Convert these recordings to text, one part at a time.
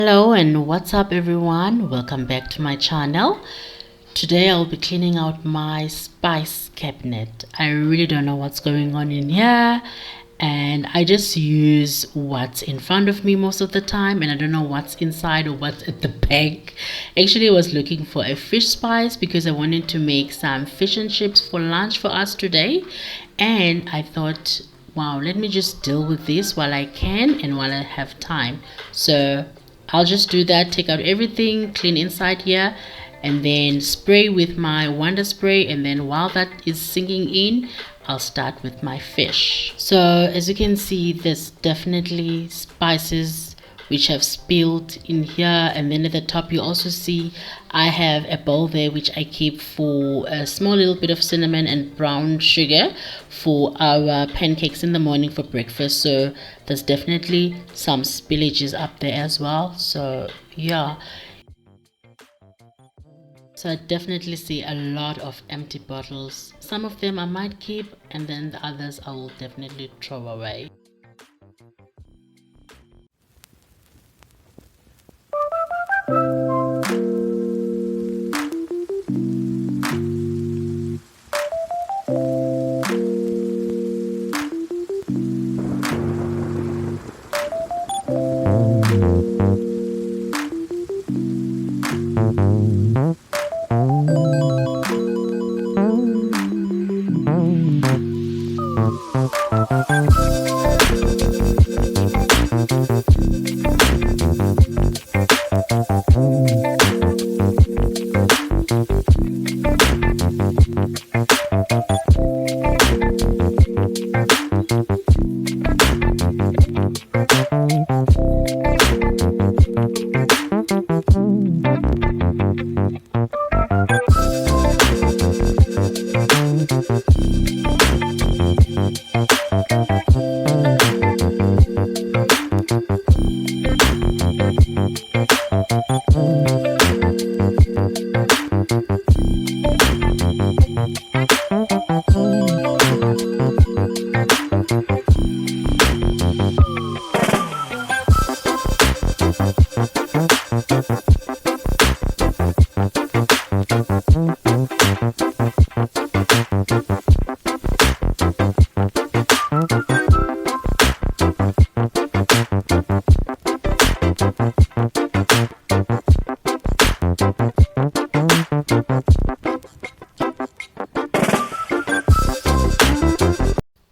Hello and what's up everyone, welcome back to my channel. Today I'll be cleaning out my spice cabinet. I really don't know what's going on in here and I just use what's in front of me most of the time, and I don't know what's inside or what's at the back. Actually, I was looking for a fish spice because I wanted to make some fish and chips for lunch for us today, and I thought, wow, let me just deal with this while I can and while I have time. So I'll just do that, take out everything, clean inside here, and then spray with my wonder spray, and then while that is sinking in, I'll start with my fish. So as you can see, there's definitely spices which have spilled in here, and then at the top you also see I have a bowl there which I keep for a small little bit of cinnamon and brown sugar for our pancakes in the morning for breakfast. So there's definitely some spillages up there as well. So yeah, so I definitely see a lot of empty bottles. Some of them I might keep, and then the others I will definitely throw away.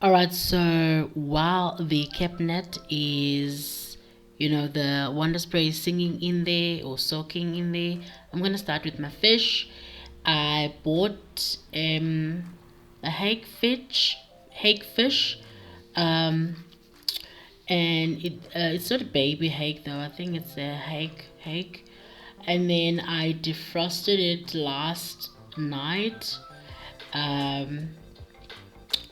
Alright, so while the cabinet is, the wonder spray is singing in there or soaking in there, I'm going to start with my fish. I bought a hake fish, and it's not a baby hake though. I think it's a hake, and then I defrosted it last night.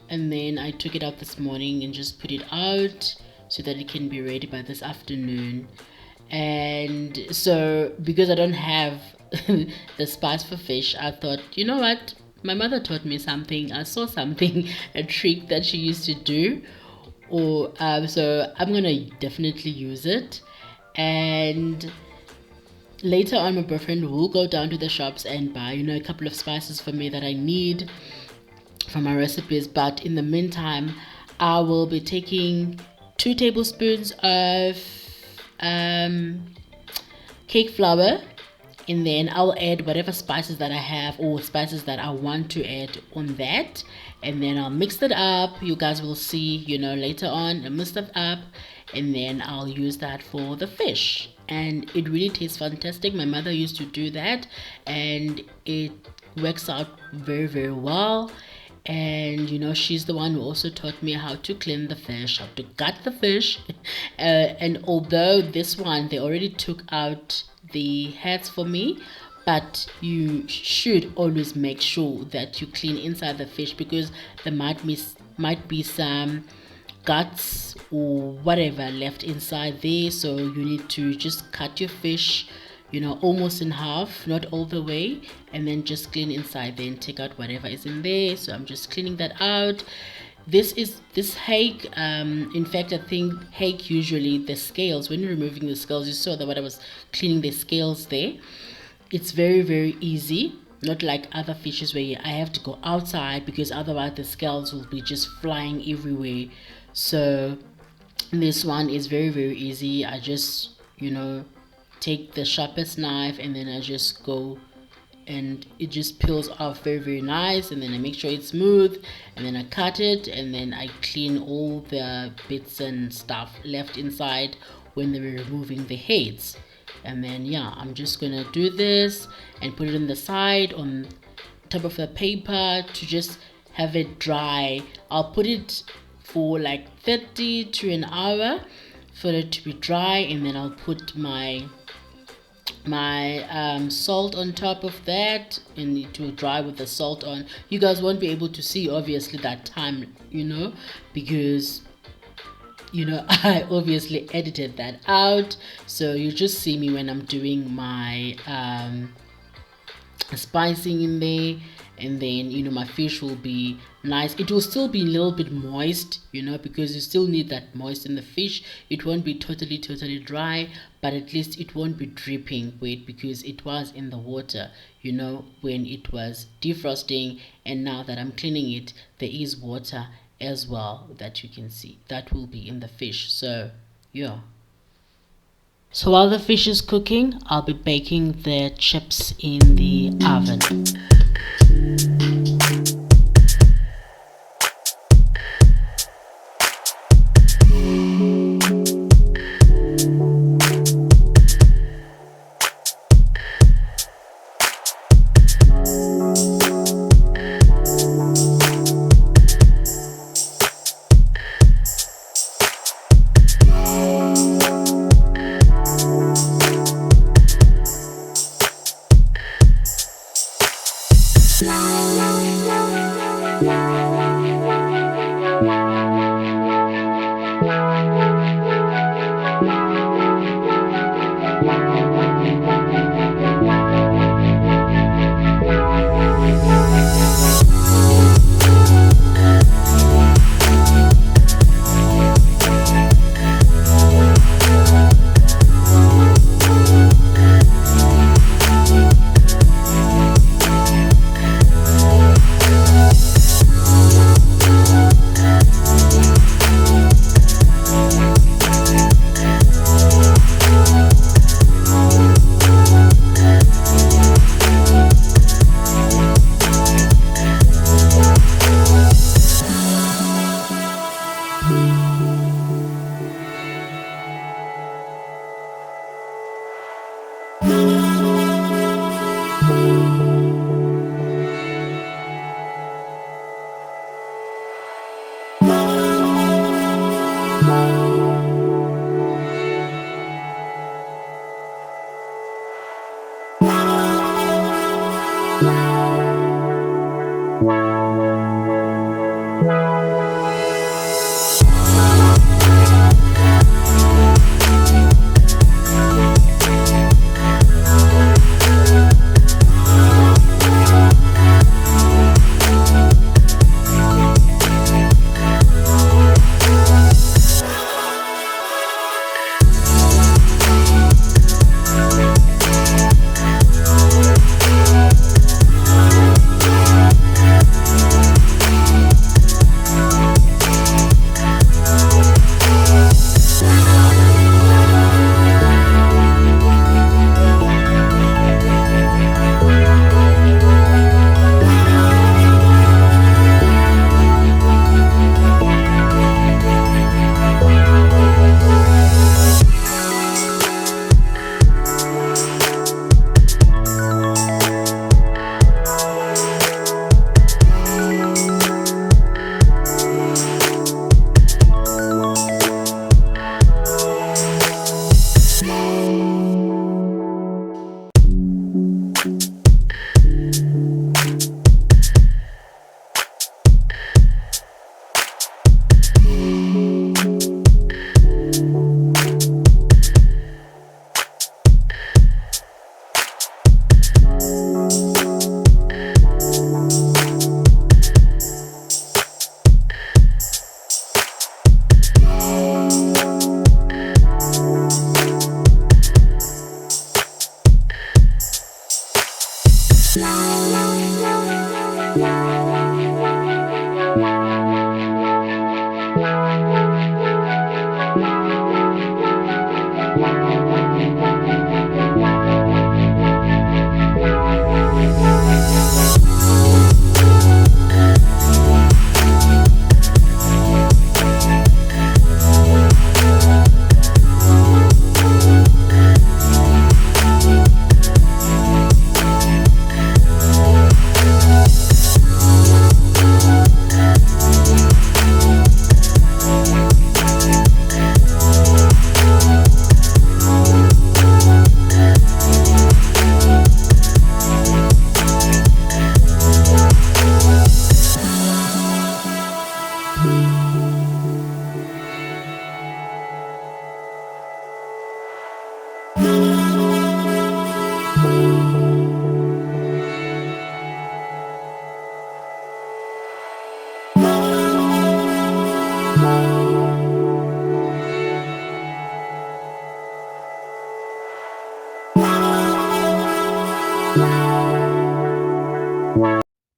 And then I took it out this morning and just put it out so that it can be ready by this afternoon. And so because I don't have the spice for fish, I thought, you know what, my mother taught me something. I saw something, a trick that she used to do, or so I'm gonna definitely use it. And later on, my boyfriend will go down to the shops and buy, a couple of spices for me that I need for my recipes. But in the meantime, I will be taking 2 tablespoons of cake flour, and then I'll add whatever spices that I have or spices that I want to add on that, and then I'll mix it up. You guys will see, later on I mix it up, and then I'll use that for the fish, and it really tastes fantastic. My mother used to do that and it works out very, very well. And she's the one who also taught me how to clean the fish, how to gut the fish. And although this one they already took out the heads for me, but you should always make sure that you clean inside the fish, because there might be some guts or whatever left inside there. So you need to just cut your fish, almost in half, not all the way, and then just clean inside there and take out whatever is in there. So I'm just cleaning that out. this hake. In fact, I think hake, usually the scales, when you're removing the scales, you saw that when I was cleaning the scales there, it's very very easy, not like other fishes where I have to go outside, because otherwise the scales will be just flying everywhere. So this one is very very easy. I just, take the sharpest knife, and then I just go, and it just peels off very very nice, and then I make sure it's smooth, and then I cut it, and then I clean all the bits and stuff left inside when they were removing the heads. And then yeah, I'm just gonna do this and put it on the side on top of the paper to just have it dry. I'll put it for like 30 to an hour for it to be dry, and then I'll put my salt on top of that, and it will dry with the salt on. You guys won't be able to see obviously that time, because I obviously edited that out, so you just see me when I'm doing my spicing in there. And then my fish will be nice. It will still be a little bit moist, because you still need that moist in the fish. It won't be totally dry, but at least it won't be dripping wet, because it was in the water, when it was defrosting. And now that I'm cleaning it, there is water as well that you can see that will be in the fish. So yeah, so while the fish is cooking, I'll be baking the chips in the oven.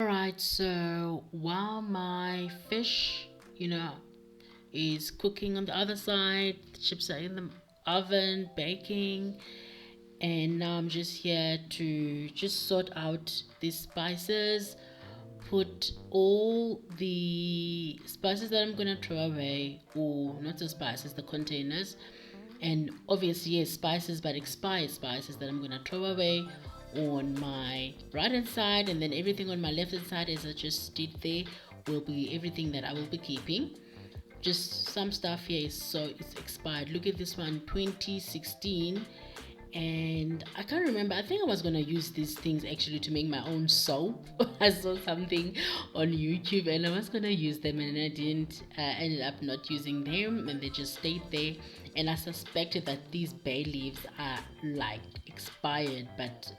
Alright, so while my fish, is cooking on the other side, the chips are in the oven baking, and now I'm just here to just sort out these spices, put all the spices that I'm gonna throw away, or not the spices, the containers, and obviously yes, spices, but expired spices that I'm gonna throw away on my right hand side, and then everything on my left hand side, as I just did there, will be everything that I will be keeping. Just some stuff here is so it's expired. Look at this one, 2016, and I can't remember. I think I was gonna use these things actually to make my own soap. I saw something on YouTube and I was gonna use them, and I didn't. Ended up not using them, and they just stayed there. And I suspected that these bay leaves are like expired, but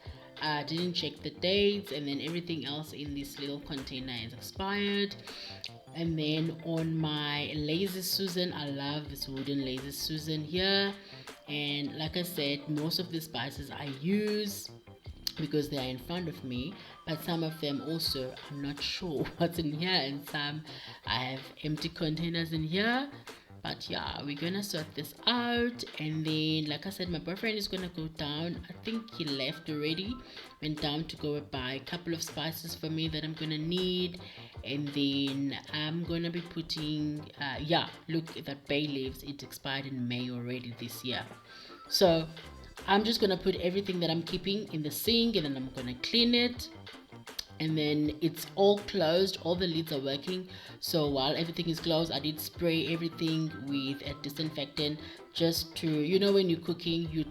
I didn't check the dates, and then everything else in this little container is expired. And then on my Lazy Susan, I love this wooden Lazy Susan here, and like I said, most of the spices I use because they are in front of me, but some of them also I'm not sure what's in here, and some I have empty containers in here. But yeah, we're gonna sort this out, and then like I said, my boyfriend is gonna go down. I think he left already, went down to go buy a couple of spices for me that I'm gonna need. And then I'm gonna be putting look at that bay leaves, it expired in May already this year. So I'm just gonna put everything that I'm keeping in the sink, and then I'm gonna clean it, and then it's all closed, all the lids are working. So while everything is closed, I did spray everything with a disinfectant, just to, when you're cooking, you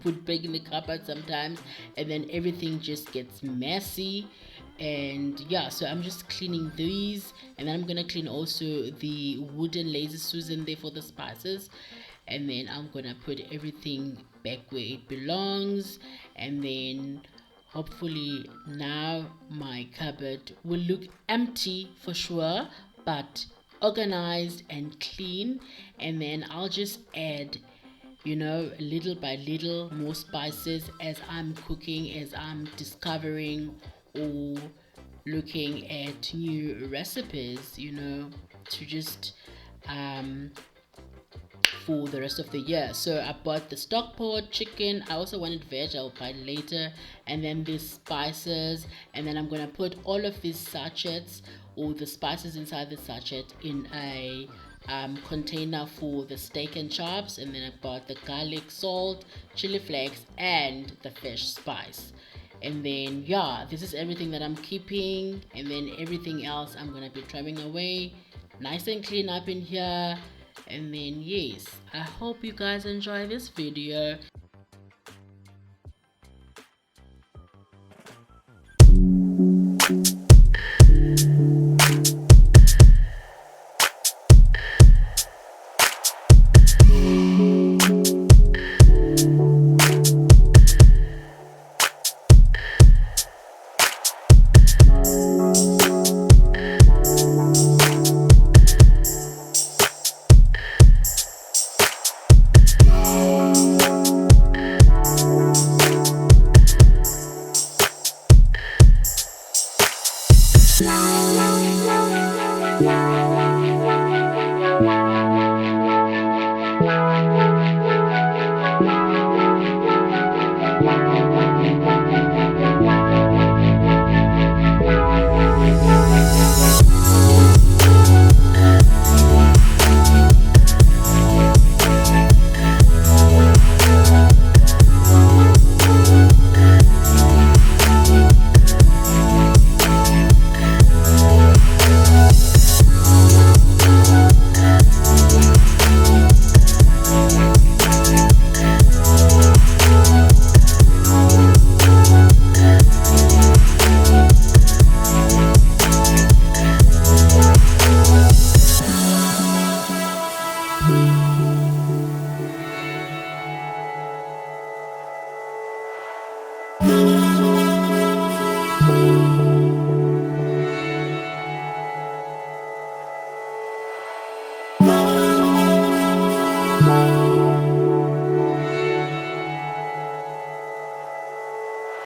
put bag in the cupboard sometimes, and then everything just gets messy. And yeah, so I'm just cleaning these, and then I'm gonna clean also the wooden Lazy Susan there for the spices, and then I'm gonna put everything back where it belongs. And then hopefully now my cupboard will look empty for sure, but organized and clean. And then I'll just add, little by little more spices as I'm cooking, as I'm discovering or looking at new recipes, to just for the rest of the year. So I bought the stock pot chicken. I also wanted veg, I'll buy it later. And then these spices, and then I'm gonna put all of these sachets, or the spices inside the sachet, in a container for the steak and chops. And then I bought the garlic, salt, chili flakes, and the fish spice. And then this is everything that I'm keeping, and then everything else I'm gonna be throwing away, nice and clean up in here. And then yes, I hope you guys enjoy this video.